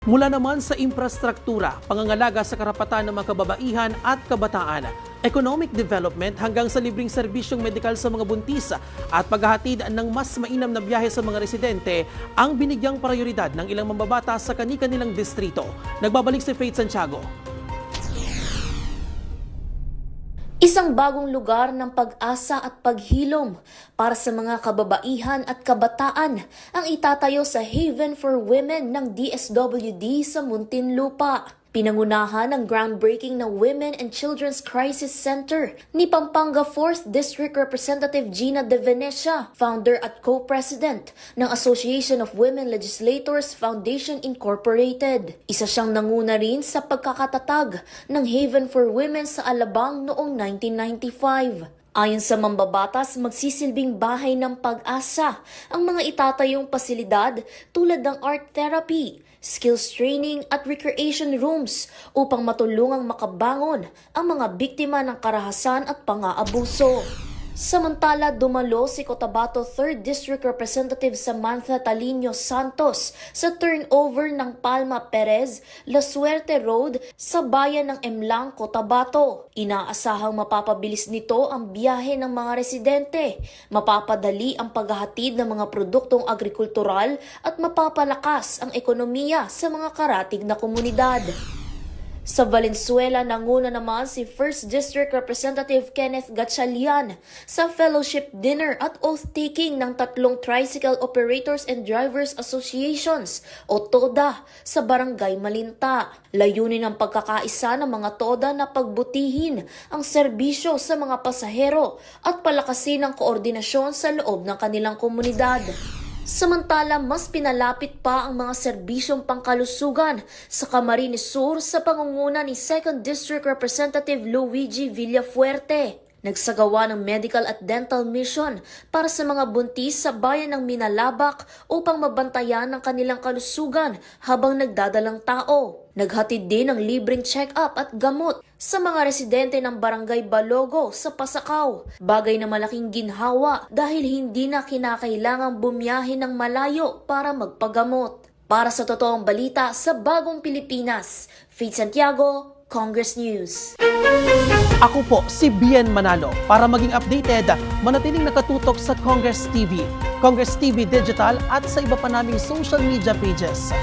Mula naman sa infrastruktura, pangangalaga sa karapatan ng mga kababaihan at kabataan, economic development hanggang sa libreng serbisyong medikal sa mga buntis at paghahatid ng mas mainam na biyahe sa mga residente ang binigyang prioridad ng ilang mambabata sa kani-kanilang distrito. Nagbabalik si Faith Santiago. Isang bagong lugar ng pag-asa at paghilom para sa mga kababaihan at kabataan ang itatayo sa Haven for Women ng DSWD sa Muntinlupa. Pinangunahan ng groundbreaking ng Women and Children's Crisis Center ni Pampanga 4th District Representative Gina De Venecia, founder at co-president ng Association of Women Legislators Foundation Incorporated. Isa siyang nanguna rin sa pagkakatatag ng Haven for Women sa Alabang noong 1995. Ayon sa mambabatas, magsisilbing bahay ng pag-asa ang mga itatayong pasilidad tulad ng art therapy, skills training at recreation rooms upang matulungang makabangon ang mga biktima ng karahasan at pang-aabuso. Samantala, dumalo si Cotabato 3rd District Representative Samantha Talino Santos sa turnover ng Palma Perez, La Suerte Road sa bayan ng Emlang, Cotabato. Inaasahang mapapabilis nito ang biyahe ng mga residente, mapapadali ang paghahatid ng mga produktong agrikultural at mapapalakas ang ekonomiya sa mga karatig na komunidad. Sa Valenzuela, nanguna naman si 1st District Representative Kenneth Gatchalian sa fellowship dinner at oath-taking ng tatlong Tricycle Operators and Drivers Associations o TODA sa Barangay Malinta. Layunin ng pagkakaisa ng mga TODA na pagbutihin ang serbisyo sa mga pasahero at palakasin ang koordinasyon sa loob ng kanilang komunidad. Samantala, mas pinalapit pa ang mga serbisyong pangkalusugan sa Camarines Sur sa pangunguna ni 2nd District Representative Luigi Villafuerte. Nagsagawa ng medical at dental mission para sa mga buntis sa bayan ng Minalabak upang mabantayan ang kanilang kalusugan habang nagdadalang tao. Naghatid din ng libreng check-up at gamot sa mga residente ng Barangay Balogo sa Pasakaw. Bagay na malaking ginhawa dahil hindi na kinakailangang bumiyahe ng malayo para magpagamot. Para sa totoong balita sa Bagong Pilipinas, Faith Santiago, Congress News. Ako po si Bien Manalo. Para maging updated, manatiling nakatutok sa Congress TV, Congress TV Digital at sa iba pa naming social media pages.